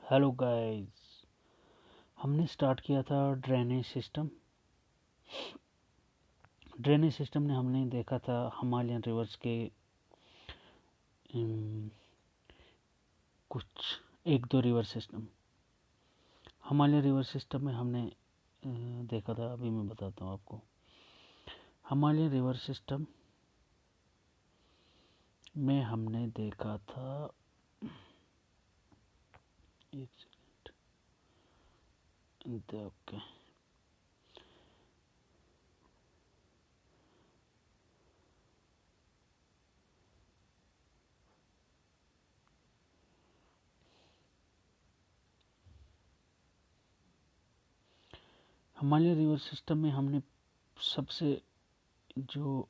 Hello guys. हमने start किया था ड्रेनेज सिस्टम। ड्रेनेज सिस्टम ने हमने देखा था हिमालयन रिवर्स के कुछ एक दो river system. Himalayan river system में हमने देखा था, अभी मैं बताता हूँ आपको। हिमालयन रिवर सिस्टम में हमने देखा था, एक second, okay. Himalayan river system में हमने सबसे जो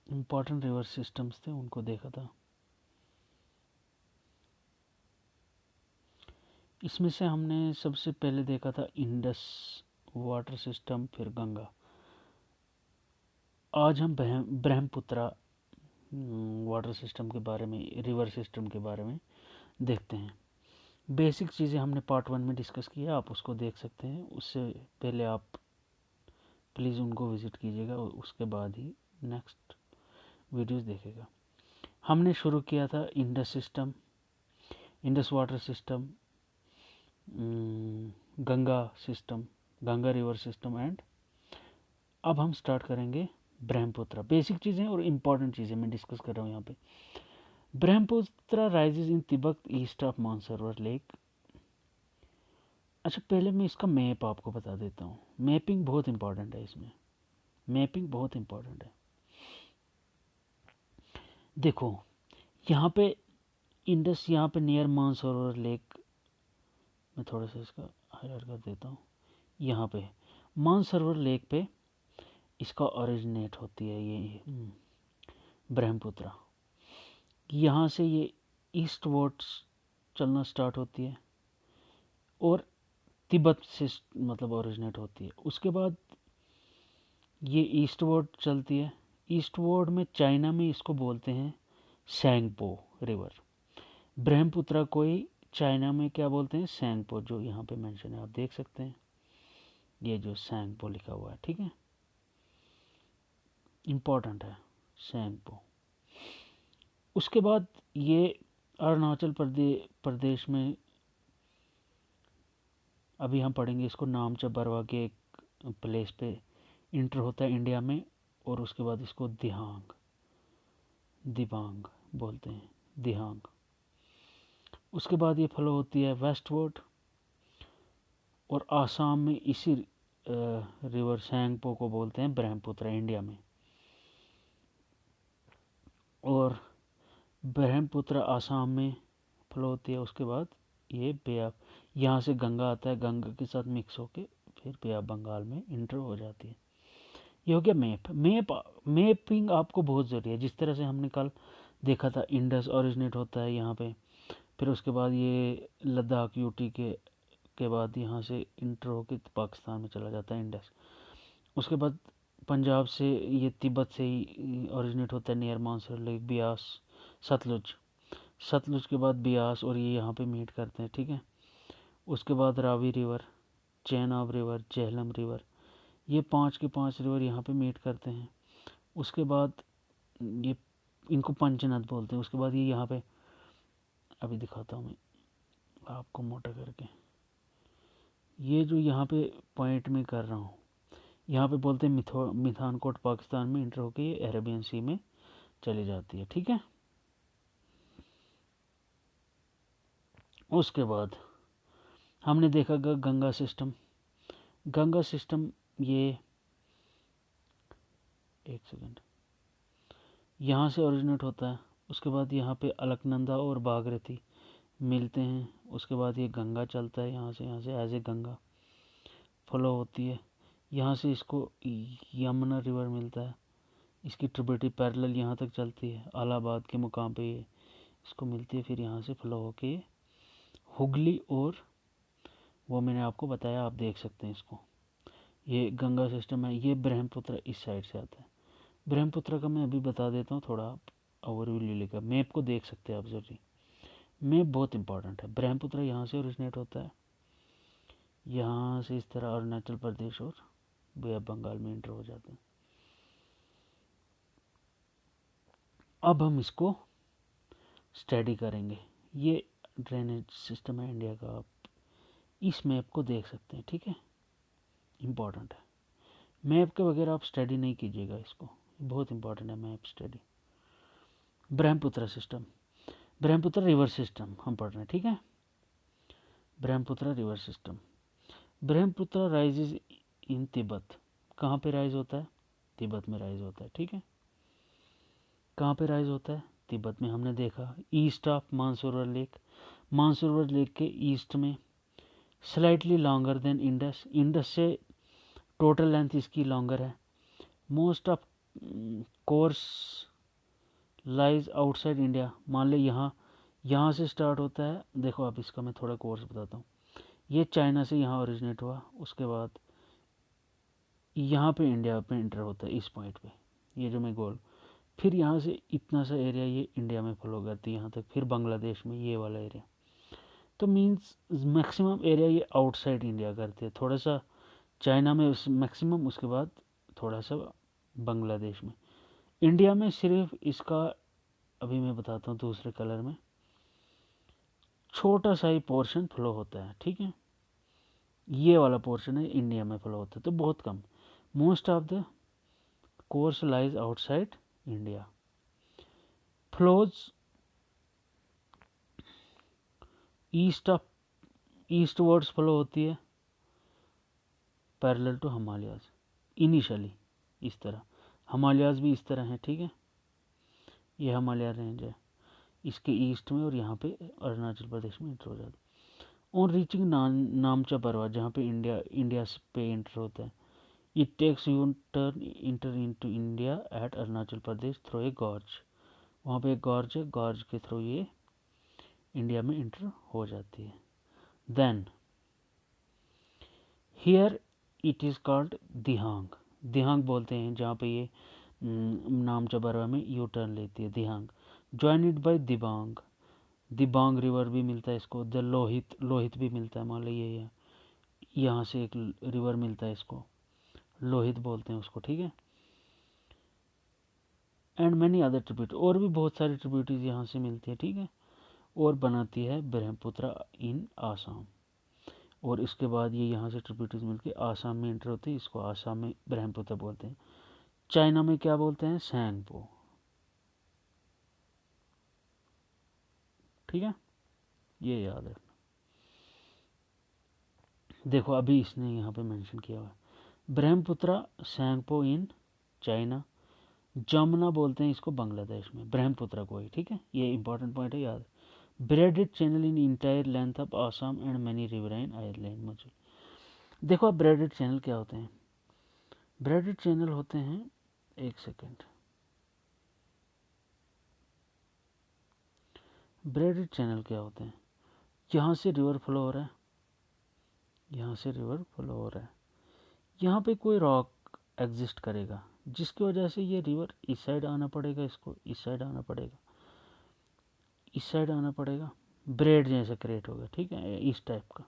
इम्पोर्टेंट रिवर सिस्टम्स थे उनको देखा था। इसमें से हमने सबसे पहले देखा था इंडस वाटर सिस्टम, फिर गंगा। आज हम ब्रह्मपुत्रा वाटर सिस्टम के बारे में, रिवर सिस्टम के बारे में देखते हैं। बेसिक चीज़ें हमने पार्ट 1 में डिस्कस किया, आप उसको देख सकते हैं। उससे पहले आप प्लीज़ उनको विज़िट कीजिएगा, उसके बाद ही नेक्स्ट वीडियोस देखेगा। हमने शुरू किया था Indus system, Indus water system, Ganga system, Ganga river system, and अब हम स्टार्ट करेंगे ब्रह्मपुत्रा। बेसिक चीज़ें और इम्पॉर्टेंट चीज़ें मैं डिस्कस कर रहा हूँ यहाँ पे। Brahmaputra rises in Tibet east of Mansarovar lake. अच्छा, पहले मैं इसका मैप आपको बता देता हूँ। मैपिंग बहुत इंपॉर्टेंट है इसमें, मैपिंग बहुत इंपॉर्टेंट है। देखो यहाँ पे इंडस, यहाँ पे नियर मानसरोवर लेक, मैं थोड़ा सा इसका हाईलाइट कर देता हूँ। यहाँ पे मानसरोवर लेक पे इसका ओरिजिनेट होती है ये ब्रह्मपुत्रा। यहाँ से ये ईस्ट वर्ड्स चलना स्टार्ट होती है और तिब्बत से मतलब ओरिजिनेट होती है। उसके बाद ये ईस्ट वर्ड चलती है। ईस्ट वर्ड में चाइना में इसको बोलते हैं सैंगपो रिवर। ब्रह्मपुत्रा को ही चाइना में क्या बोलते हैं, सैंगपो, जो यहाँ पे मेंशन है, आप देख सकते हैं ये जो सैंगपो लिखा हुआ है, ठीक है, इम्पोर्टेंट है सैंगपो। उसके बाद ये अरुणाचल प्रदेश में, अभी हम पढ़ेंगे इसको, नामचा बरवा के एक प्लेस पे इंटर होता है इंडिया में, और उसके बाद इसको दिबांग बोलते हैं, दिहांग। उसके बाद ये फ्लो होती है वेस्टवर्ड, और आसाम में इसी रिवर सैंगपो को बोलते हैं ब्रह्मपुत्र इंडिया में। और ब्रह्मपुत्र आसाम में फ्लो होती है। उसके बाद ये बे ऑफ, यहाँ से गंगा आता है, गंगा के साथ मिक्स होके फिर बे ऑफ बंगाल में इंटर हो जाती है। ये हो गया मैपिंग आपको बहुत ज़रूरी है। जिस तरह से हमने कल देखा था इंडस ओरिजिनेट होता है यहाँ पे, फिर उसके बाद ये लद्दाख यूटी के बाद यहाँ से इंटर होकर पाकिस्तान में चला जाता है इंडस। उसके बाद पंजाब से ये तिब्बत से ही ओरिजिनेट होता है नियर मानसर लेक, ब्यास, सतलुज। सतलुज के बाद ब्यास, और ये यहाँ पे मीट करते हैं, ठीक है। उसके बाद Ravi river, Chenab river, Jhelum river, ये 5 के 5 रिवर यहाँ पे मीट करते हैं। उसके बाद ये, इनको पंचनद बोलते हैं। उसके बाद ये यहाँ पे, अभी दिखाता हूँ मैं आपको मोटा करके, ये जो यहाँ पे पॉइंट में कर रहा हूँ, यहाँ पे बोलते हैं मिथानकोट पाकिस्तान में इंटर होकर ये अरेबियन सी में चली जाती है, ठीक है। उसके बाद हमने देखा गंगा सिस्टम। गंगा सिस्टम ये, एक सेकेंड, यहाँ से ओरिजिनेट होता है। उसके बाद यहाँ पे अलकनंदा और भागीरथी मिलते हैं। उसके बाद ये गंगा चलता है यहाँ से एज ए गंगा फ्लो होती है। यहाँ से इसको यमुना रिवर मिलता है, इसकी ट्रिब्यूटरी पैरेलल यहाँ तक चलती है, इलाहाबाद के मुकाम पे ये इसको मिलती है। फिर यहाँ से फ्लो होके हुगली, और वो मैंने आपको बताया, आप देख सकते हैं इसको। ये गंगा सिस्टम है। ये ब्रह्मपुत्र इस साइड से आता है। ब्रह्मपुत्र का मैं अभी बता देता हूँ, थोड़ा ओवरव्यू लिखा। मैप को देख सकते हैं आप जरूरी, मैप बहुत इंपॉर्टेंट है। ब्रह्मपुत्र यहाँ से ओरिजिनेट होता है, यहाँ से इस तरह अरुणाचल प्रदेश और बे ऑफ बंगाल में एंटर हो जाते हैं। अब हम इसको स्टडी करेंगे। ये ड्रेनेज सिस्टम है इंडिया का, आप इस मैप को देख सकते हैं, ठीक है, इम्पॉर्टेंट है। मैप के बगैर आप स्टडी नहीं कीजिएगा इसको, बहुत इंपॉर्टेंट है map study. Brahmaputra system, Brahmaputra river system हम पढ़ रहे हैं, ठीक है। Brahmaputra river system, Brahmaputra rises in Tibet. कहाँ पे राइज होता है? तिब्बत में राइज होता है, ठीक है। कहाँ पे राइज होता है? तिब्बत में। हमने देखा east of Mansarovar lake, Mansarovar lake के ईस्ट में, slightly longer than Indus, Indus से टोटल लेंथ इसकी लॉन्गर है। Most of course lies outside India. मान ले यहाँ से स्टार्ट होता है। देखो अब इसका मैं थोड़ा कोर्स बताता हूँ। ये चाइना से यहाँ ओरिजिनेट हुआ, उसके बाद यहाँ पे इंडिया पे एंटर होता है इस पॉइंट पे, ये जो मैं गोल, फिर यहाँ से इतना सा एरिया ये इंडिया में फ्लो करती है यहाँ तक, फिर बांग्लादेश में ये वाला एरिया। तो मीन्स मैक्सिमम एरिया ये आउटसाइड इंडिया करते हैं, थोड़ा सा चाइना में मैक्सिमम, उसके बाद थोड़ा सा बांग्लादेश में। इंडिया में सिर्फ इसका अभी मैं बताता हूँ दूसरे कलर में, छोटा सा ही पोर्शन फ्लो होता है, ठीक है। ये वाला पोर्शन है इंडिया में फ्लो होता है, तो बहुत कम। Most of the course lies outside India. Flows eastwards flow होती है पैरेलल टू हिमालयाज इनिशियली, इस तरह। हिमालयाज भी इस तरह हैं, ठीक है। ये हिमालय रेंज है इसके ईस्ट में, और यहाँ पे अरुणाचल प्रदेश में एंटर हो जाता है। ऑन रीचिंग नामचा पर्वत, जहाँ पे इंडिया पे एंटर होता है, it takes you turn inter into India at Arunachal Pradesh through a gorge. वहाँ पे एक गॉर्ज है, गॉर्ज के थ्रू ये इंडिया में एंटर हो जाती है। Then here it is called Dihang, Dihang बोलते हैं जहाँ पे ये नामचा बरवा में यू टर्न लेती है, Dihang. Join it by Dibang, Dibang river भी मिलता है इसको। द लोहित, लोहित भी मिलता है, मान लो ये यहाँ से एक रिवर मिलता है इसको, लोहित बोलते हैं उसको, ठीक है। एंड मैनी अदर ट्रिब्यूट, और भी बहुत सारी ट्रिब्यूटरीज यहाँ से मिलती है, ठीक है, और बनाती है ब्रह्मपुत्र इन आसाम। और इसके बाद ये यहाँ से ट्रिब्यूटरीज मिलकर आसाम में एंटर होती है, इसको आसाम में ब्रह्मपुत्र बोलते हैं। चाइना में क्या बोलते हैं? सैंगपो, ठीक है, ये याद रखना। देखो अभी इसने यहाँ पे मेंशन किया हुआ है ब्रह्मपुत्र सैंगपो इन चाइना, जमुना बोलते हैं इसको बांग्लादेश में, ब्रह्मपुत्र को ही, ठीक है। ये इंपॉर्टेंट पॉइंट है, याद। Braided channel in entire length of Assam and many riverine island मौजूद। देखो अब ब्रेडेड चैनल क्या होते हैं? ब्रेडेड चैनल होते हैं, एक सेकेंड, ब्रेडेड चैनल क्या होते हैं? यहाँ से रिवर फ्लो हो रहा है, यहाँ से रिवर फ्लो हो रहा है, यहाँ पे कोई रॉक एग्जिस्ट करेगा जिसकी वजह से ये रिवर इस साइड आना पड़ेगा, इसको इस साइड आना पड़ेगा, इस साइड आना पड़ेगा, ब्रेड जैसा क्रिएट होगा, ठीक है, इस टाइप का,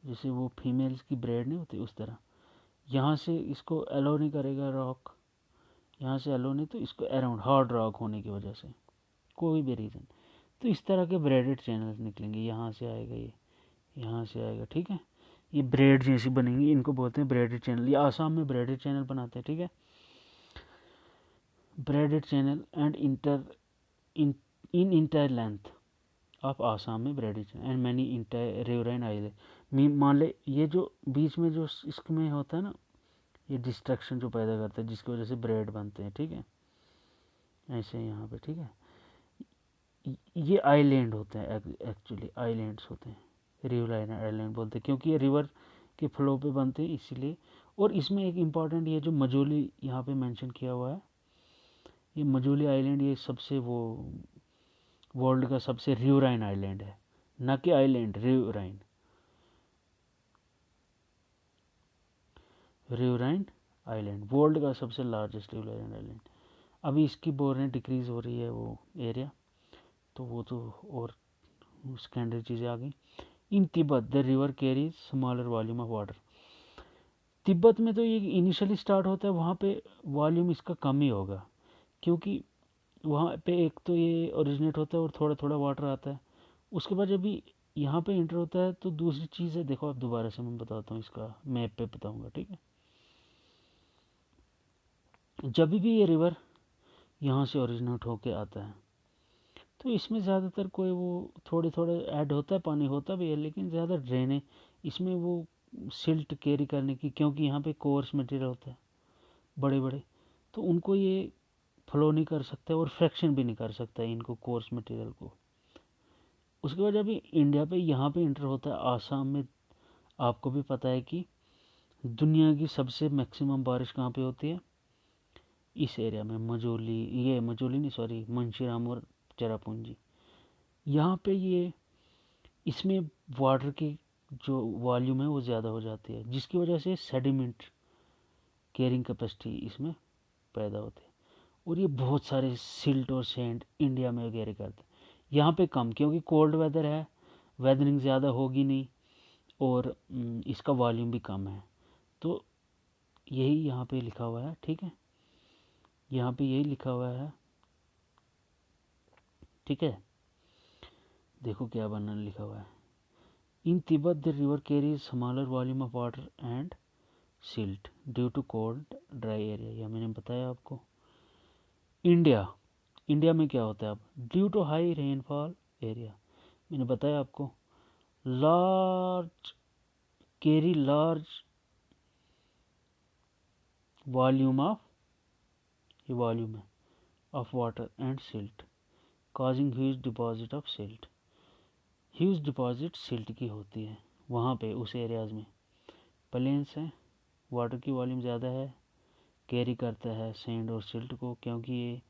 जैसे वो फीमेल्स की ब्रेड नहीं होती उस तरह। यहाँ से इसको अलो नहीं करेगा रॉक, यहाँ से अलो नहीं, तो इसको अराउंड हार्ड रॉक होने की वजह से, कोई भी रीज़न, तो इस तरह के ब्रेडेड चैनल्स निकलेंगे। यहाँ से आएगा ये, यहाँ से आएगा, ठीक है, ये ब्रेड जैसी बनेंगी, इनको बोलते हैं ब्रेडेड चैनल। ये आसाम में ब्रेडेड चैनल बनाते हैं, ठीक है, braided channel and in entire length of Assam में braided channel and many entire riverine island. मान ले ये जो बीच में जो इसमें होता है ना, ये डिस्ट्रक्शन जो पैदा करता है जिसकी वजह से ब्रेड बनते हैं, ठीक है, ऐसे यहाँ पे, ठीक है। ये आइलैंड होते हैं, एक्चुअली आइलैंड्स होते हैं, रिवराइन आइलैंड बोलते हैं क्योंकि ये रिवर के फ्लो पे बनते हैं इसीलिए। और इसमें एक इम्पॉर्टेंट ये जो मजूली यहाँ पे मेंशन किया हुआ है, ये मजूली आइलैंड, ये सबसे वो वर्ल्ड का सबसे रिवराइन आइलैंड है, न कि island, riverine, riverine island, world का सबसे लार्जेस्ट रिवराइन आइलैंड। अभी इसकी बोल रहे हैं डिक्रीज़ हो रही है वो एरिया, तो वो तो और सेकेंडरी चीज़ें आ गई। In Tibet the river carries smaller volume of water. Tibet में तो ये इनिशियली स्टार्ट होता है, वहाँ पे वॉल्यूम इसका कम ही होगा, क्योंकि वहाँ पे एक तो ये ओरिजिनेट होता है और थोड़ा थोड़ा वाटर आता है। उसके बाद जब भी यहाँ पे इंटर होता है तो दूसरी चीज़ है, देखो आप दोबारा से मैं बताता हूँ, इसका मैप पे बताऊँगा, ठीक है। जब भी ये रिवर यहाँ से ओरिजिनेट होके आता है तो इसमें ज़्यादातर कोई वो थोड़े थोड़े ऐड होता है, पानी होता भी है, लेकिन ज़्यादा ड्रेन इसमें वो सिल्ट कैरी करने की, क्योंकि यहाँ पे कोर्स मटेरियल होता है बड़े बड़े, तो उनको ये फ्लो नहीं कर सकता और फ्रैक्शन भी नहीं कर सकता इनको कोर्स मटेरियल को। उसके बाद जब ये इंडिया पे यहाँ पे इंटर होता है आसाम में, आपको भी पता है कि दुनिया की सबसे मैक्सिमम बारिश कहाँ पे होती है, इस एरिया में, मजोली नहीं सॉरी मंशीराम और चेरापूंजी। यहाँ पे ये इसमें वाटर की जो वॉल्यूम है वो ज़्यादा हो जाती है, जिसकी वजह से सेडिमेंट कैरिंग कैपेसिटी इसमें पैदा होती है, और ये बहुत सारे सिल्ट और सैंड इंडिया में कैरी करते हैं। यहाँ पे कम, क्योंकि कोल्ड वेदर है, वेदरिंग ज़्यादा होगी नहीं, और इसका वॉल्यूम भी कम है, तो यही यहाँ पे लिखा हुआ है, ठीक है, यहाँ पे यही लिखा हुआ है, ठीक है। देखो क्या बनना लिखा हुआ है, in Tibet the river carries smaller volume of water and silt due to cold dry area, यह मैंने बताया आपको। इंडिया में क्या होता है अब, due to high rainfall area, मैंने बताया आपको, large carry large volume of, ये वॉल्यूम है, of water and silt causing huge deposit of silt. Huge deposit silt की होती है वहाँ पे, उस एरियाज में प्लेन्स हैं, वाटर की वॉल्यूम ज़्यादा है, कैरी करता है सैंड और सिल्ट को, क्योंकि ये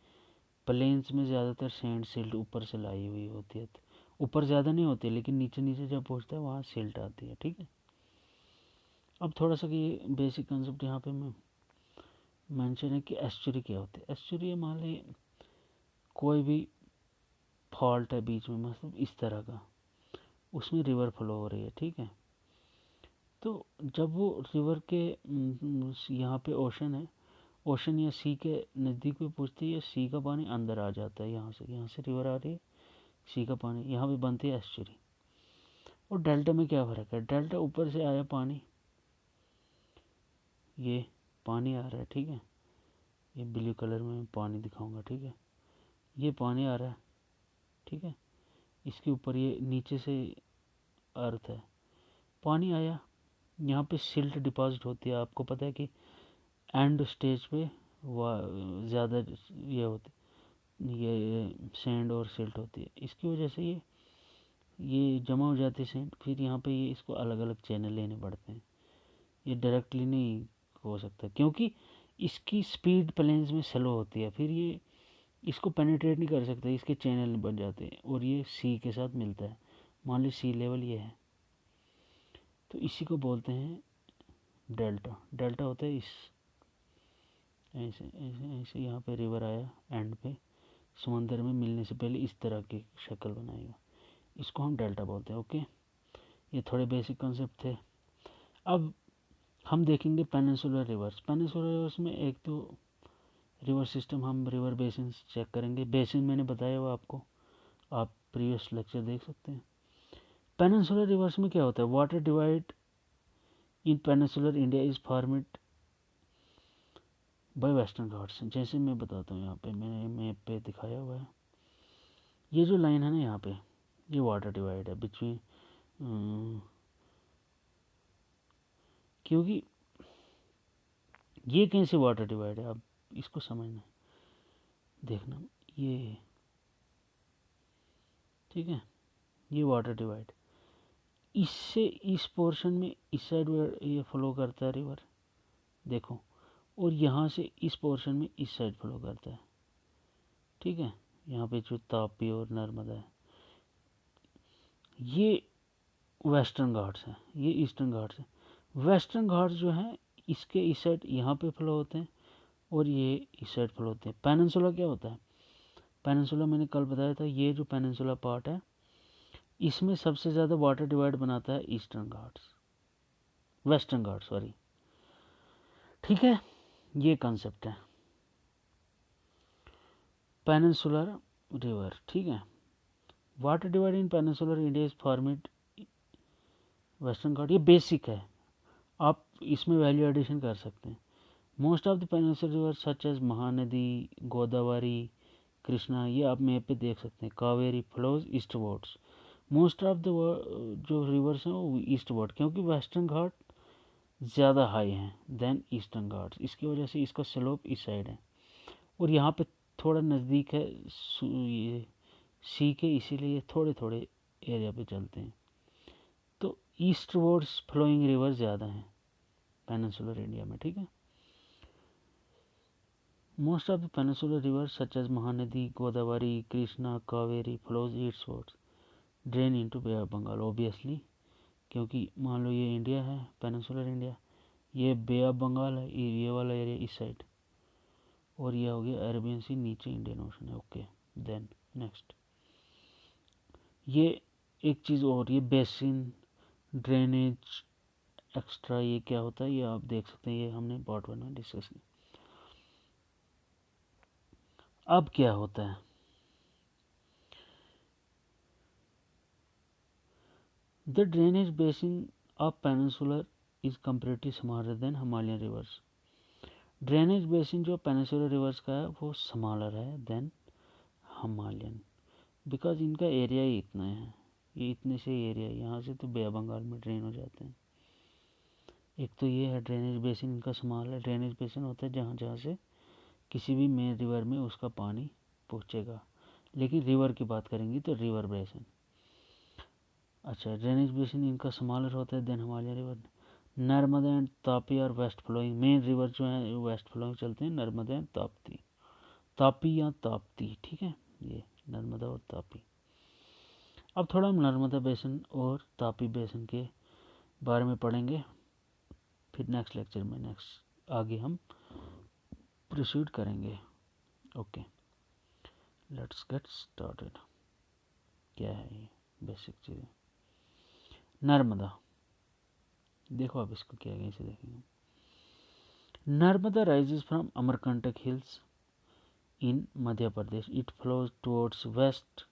प्लेन्स में ज़्यादातर सैंड सिल्ट ऊपर से लाई हुई होती है, ऊपर ज़्यादा नहीं होती है, लेकिन नीचे नीचे जब पहुँचता है वहाँ सिल्ट आती है, ठीक है। अब थोड़ा सा कि बेसिक कंसेप्ट यहाँ पे मैं मेंशन है कि एस्चुरी क्या होती है। एस्चुरी मान ली कोई भी फॉल्ट है बीच में, मतलब इस तरह का, उसमें रिवर फ्लो हो रही है, ठीक है, तो जब वो रिवर के यहाँ पे ओशन है, ओशन या सी के नज़दीक भी पहुँचती है, सी का पानी अंदर आ जाता है, यहाँ से रिवर आ रही है, सी का पानी यहाँ पे बनती है एस्चुरी। और डेल्टा में क्या फ़र्क है, डेल्टा ऊपर से आया पानी, ये पानी आ रहा है, ठीक है, ये ब्लू कलर में पानी दिखाऊंगा, ठीक है, ये पानी आ रहा है, ठीक है, इसके ऊपर ये नीचे से अर्थ है, पानी आया, यहाँ पे सिल्ट डिपॉजिट होती है, आपको पता है कि एंड स्टेज पे ज़्यादा ये होती, ये सैंड और सिल्ट होती है, इसकी वजह से ये जमा हो जाती है सैंड, फिर यहाँ पे ये इसको अलग अलग चैनल लेने पड़ते हैं, ये डायरेक्टली नहीं हो सकता, क्योंकि इसकी स्पीड प्लेन्स में स्लो होती है, फिर ये इसको पेनिट्रेट नहीं कर सकता, इसके चैनल बन जाते हैं, और ये सी के साथ मिलता है, मान ली सी लेवल ये है, तो इसी को बोलते हैं डेल्टा। डेल्टा होता है इस ऐसे ऐसे ऐसे, यहाँ पे रिवर आया एंड पे, समंदर में मिलने से पहले इस तरह की शक्ल बनाएगा, इसको हम डेल्टा बोलते हैं, ओके। ये थोड़े बेसिक कॉन्सेप्ट थे। अब हम देखेंगे पेनिनसुलर रिवर्स। पेनिनसुलर रिवर्स में एक तो रिवर सिस्टम, हम रिवर बेसिन चेक करेंगे, बेसिन मैंने बताया हुआ आपको, आप प्रीवियस लेक्चर देख सकते हैं। पेनिनसुलर रिवर्स में क्या होता है, water divide in peninsular India is formed bye western Ghats. जैसे मैं बताता हूँ, यहाँ पे मैंने मैप पे दिखाया हुआ है, ये जो लाइन है ना यहाँ पे, ये वाटर डिवाइड है बिटवीन, क्योंकि ये कैसे वाटर डिवाइड है, अब इसको समझना, देखना, ये ठीक है, ये वाटर डिवाइड, इससे इस पोर्शन में इस साइड ये फ्लो करता है रिवर, देखो, और यहाँ से इस पोर्शन में इस साइड फ्लो करता है, ठीक है, यहाँ पे जो तापी और नर्मदा है, ये वेस्टर्न घाट्स हैं, ये ईस्टर्न घाट्स हैं। वेस्टर्न घाट्स जो हैं इसके इस साइड यहाँ पे फ्लो होते हैं, और ये इस साइड फ्लो होते हैं। पेनिनसुला क्या होता है? पेनिनसुला मैंने कल बताया था, ये जो पेनिनसुला पार्ट है इसमें सबसे ज़्यादा वाटर डिवाइड बनाता है eastern Ghats, western Ghats sorry. ठीक है, ये कॉन्सेप्ट है पेनिनसुलर रिवर। ठीक है, water divide in peninsular India is formed at western Ghat, ये बेसिक है, आप इसमें वैल्यू एडिशन कर सकते हैं। Most of the peninsular river such as Mahanadi, Godavari, Krishna, ये आप मैप पे देख सकते हैं। Kaveri flows eastwards, most of the जो रिवर्स हैं वो ईस्टवर्ड, क्योंकि वेस्टर्न घाट ज़्यादा हाई हैं देन ईस्टर्न घाट्स, इसकी वजह से इसका स्लोप इस साइड है और यहाँ पे थोड़ा नज़दीक है ये सी के, इसीलिए थोड़े थोड़े एरिया पे चलते हैं। तो ईस्टवर्ड्स फ्लोइंग रिवर ज़्यादा हैं पेनिनसुलर इंडिया में। ठीक है, most of the peninsular rivers such as Mahanadi, Godavari, Krishna, Kaveri flows eastwards drain into bay of Bengal. Obviously, क्योंकि मान लो ये इंडिया है, पेनिनसुलर इंडिया, ये बे ऑफ बंगाल है, ये वाला एरिया इस साइड, और ये हो गया अरेबियन सी, नीचे इंडियन ओशन है। ओके, देन नेक्स्ट ये एक चीज़ और, ये बेसिन ड्रेनेज एक्स्ट्रा, ये क्या होता है ये आप देख सकते हैं, ये हमने पार्ट 1 में डिस्कस किया। अब क्या होता है, the drainage basin of peninsular is comparatively smaller than Himalayan reverse. Drainage basin जो पेनिनसुलर रिवर्स का है वो स्मॉलर है देन हिमालयन, बिकॉज इनका एरिया ही इतना है, ये इतने से एरिया, यहाँ से तो बे ऑफ बंगाल में ड्रेन हो जाते हैं। एक तो ये है ड्रेनेज बेसिन इनका स्मॉल है। ड्रेनेज बेसिन होता है जहाँ जहाँ से किसी भी मेन रिवर में उसका पानी पहुँचेगा, लेकिन रिवर की बात करेंगे तो रिवर बेसिन। अच्छा, ड्रेनेज बेसिन इनका स्मॉलर होता है than Himalaya river. Narmada and Tapi और वेस्ट फ्लोइंग, मेन रिवर जो है वेस्ट फ्लोइंग चलते हैं, नर्मदा एंड ताप्ती, तापी या ताप्ती। ठीक है, ये नर्मदा और तापी। अब थोड़ा हम नर्मदा बेसिन और तापी बेसिन के बारे में पढ़ेंगे, फिर नेक्स्ट लेक्चर में नेक्स्ट आगे हम प्रोसीड करेंगे। Okay, let's get started. क्या है ये बेसिक चीज़ें? नर्मदा, देखो आप इसको क्या कैसे देखेंगे। Narmada rises from Amarkantak hills in Madhya Pradesh, it flows towards west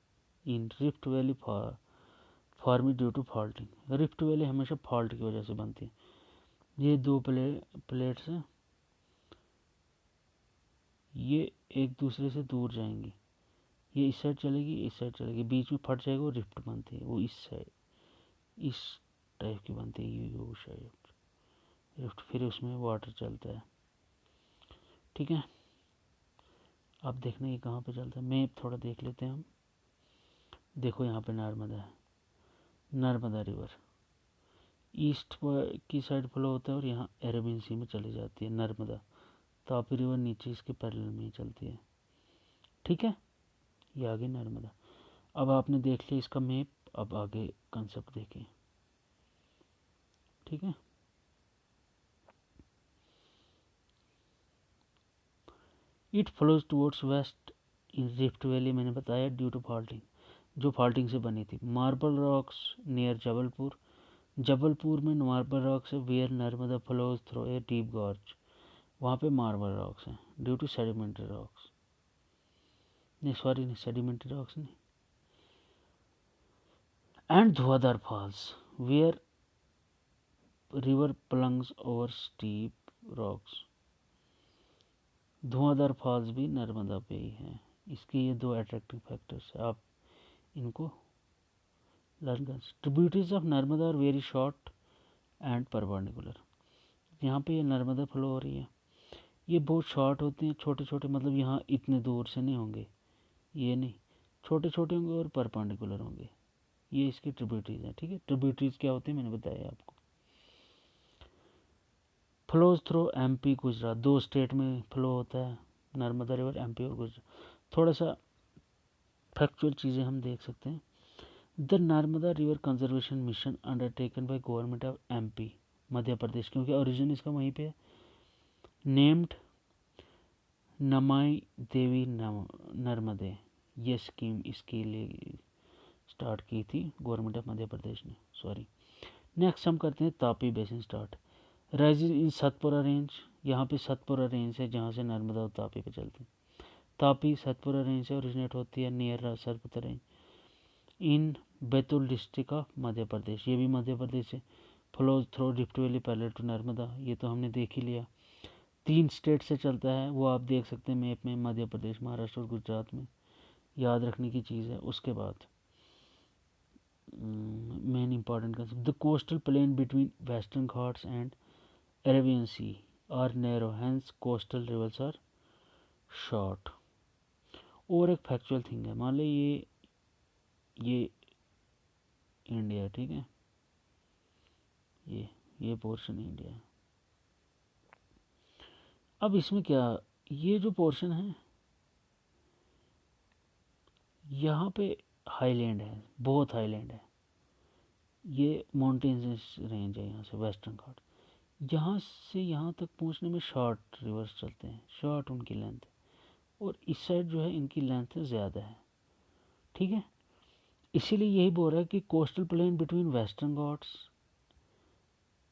in rift valley form due to faulting. Rift valley हमेशा फॉल्ट की वजह से बनती है। ये दो प्लेट्स हैं, ये एक दूसरे से दूर जाएंगी, ये इस साइड चलेगी, इस साइड चलेगी, बीच में फट जाएगा, वो रिफ्ट बनती है, वो इस साइड इस टाइप की बनती है, यू शेप रिफ्ट, फिर उसमें वाटर चलता है। ठीक है, अब देखना ये कहाँ पे चलता है, मैप थोड़ा देख लेते हैं हम। देखो यहाँ पे नर्मदा है, नर्मदा रिवर ईस्ट की साइड फ्लो होता है और यहाँ अरेबियन सी में चली जाती है नर्मदा। तापी रिवर नीचे इसके पैरेलल में ही चलती है। ठीक है, ये आगे नर्मदा। अब आपने देख लिया इसका मैप, अब आगे कंसेप्ट देखें। ठीक है, it flows towards west in rift valley, मैंने बताया ड्यू टू फॉल्टिंग, जो फॉल्टिंग से बनी थी। Marble rocks near Jabalpur, Jabalpur में मार्बल रॉक्स है, where Narmada flows through a deep gorge, वहाँ पे मार्बल रॉक्स हैं ड्यू टू सेडिमेंट्री रॉक्स, नहीं सॉरी नहीं सेडिमेंट्री रॉक्स नहीं, and Dhuandhar falls where river plunges over steep rocks. Dhuandhar falls भी नर्मदा पे ही हैं। इसके ये दो अट्रैक्टिव फैक्टर्स है, आप इनको लर्न कर। Tributaries of Narmada are very short and perpendicular, यहाँ पे ये नर्मदा फ्लो हो रही है, ये बहुत शॉर्ट होते हैं, छोटे छोटे, मतलब यहाँ इतने दूर से नहीं होंगे, ये नहीं, छोटे छोटे होंगे और परपेंडिकुलर होंगे, ये इसकी ट्रिब्यूटरीज हैं। ठीक है, ट्रिब्यूटरीज क्या होते हैं मैंने बताया आपको। फ्लोज थ्रू एमपी गुजरात, दो स्टेट में फ्लो होता है नर्मदा रिवर, एमपी और गुजरात। थोड़ा सा फैक्चुअल चीज़ें हम देख सकते हैं। The Narmada river conservation mission undertaken by government of MP, Madhya Pradesh, क्योंकि ओरिजिन इसका वहीं पे है, नेम्ड नमामि देवी नर्मदे, ये स्कीम इसके लिए स्टार्ट की थी गवर्नमेंट ऑफ मध्य प्रदेश ने, सॉरी। नेक्स्ट हम करते हैं Tapi basin start. Rising in Satpura range, यहाँ पे सतपुरा रेंज है जहाँ से नर्मदा और तापी पे चलती है। तापी सतपुरा रेंज से ओरिजिनेट होती है near Satpura range in Betul district of Madhya Pradesh, ये भी मध्य प्रदेश से। Flows through rift valley parallel to Narmada, ये तो हमने देख ही लिया। 3 स्टेट से चलता है, वो आप देख सकते हैं मैप में, मध्य प्रदेश, महाराष्ट्र और गुजरात में, याद रखने की चीज़ है। उसके बाद main important concept, the coastal plain between western Ghats and Arabian sea are narrow, hence coastal rivers are short. और एक फैक्चुअल थिंग है, मान लो ये इंडिया है, ठीक है, ये पोर्शन इंडिया है। अब इसमें क्या, ये जो पोर्शन है यहाँ पे हाईलैंड है, बहुत हाईलैंड है, ये माउंटेन्स रेंज है यहाँ से वेस्टर्न घाट, यहाँ से यहाँ तक पहुँचने में शॉर्ट रिवर्स चलते हैं, शॉर्ट उनकी लेंथ, और इस साइड जो है इनकी लेंथ ज़्यादा है, ठीक है। इसीलिए यही बोल रहा है कि coastal plain between western Ghats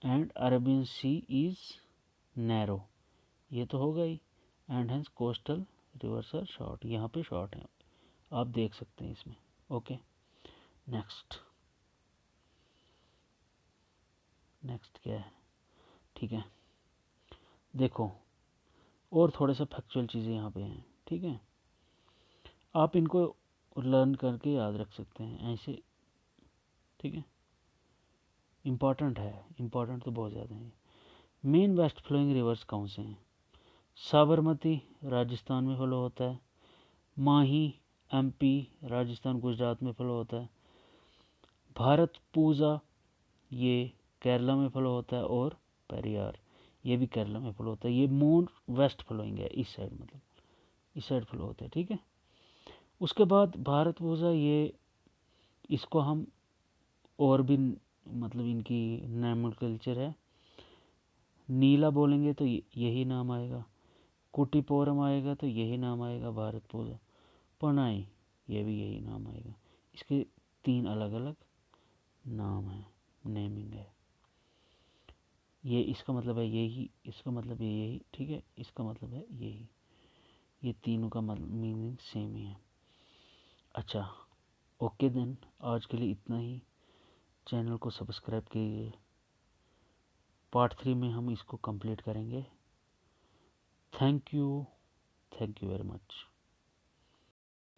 and Arabian sea is narrow, ये तो होगा ही, and hence coastal rivers are short, यहाँ पे शॉर्ट है, आप देख सकते हैं इसमें। ओके, नेक्स्ट क्या है, ठीक है, देखो और थोड़े से फैक्चुअल चीज़ें यहाँ पे हैं, ठीक है, आप इनको लर्न करके याद रख सकते हैं ऐसे, ठीक है, इम्पॉर्टेंट है, इम्पॉर्टेंट तो बहुत ज़्यादा है। मेन वेस्ट फ्लोइंग रिवर्स कौन से हैं, साबरमती राजस्थान में फ्लो होता है, माही एमपी राजस्थान गुजरात में फ्लो होता है, भारतपुजा ये केरला में फ्लो होता है, और पेरियार ये भी केरला में फ्लो होता है, ये मोर वेस्ट फ्लोइंग है, इस साइड, मतलब इस साइड फ्लो होता है, ठीक है। उसके बाद भारतपुजा, ये इसको हम और भी मतलब इनकी नोमेनक्लेचर है, नीला बोलेंगे तो यही नाम आएगा, कुटीपोरम आएगा तो यही नाम आएगा भारतपुजा, पनाई ये भी यही नाम आएगा, इसके 3 अलग अलग नाम है, नेमिंग है, ये इसका मतलब है यही, इसका मतलब है यही, ठीक है, इसका मतलब है यही, ये तीनों का मतलब मीनिंग सेम ही है। अच्छा, ओके देन, आज के लिए इतना ही, चैनल को सब्सक्राइब कीजिए, पार्ट 3 में हम इसको कंप्लीट करेंगे। Thank you very much.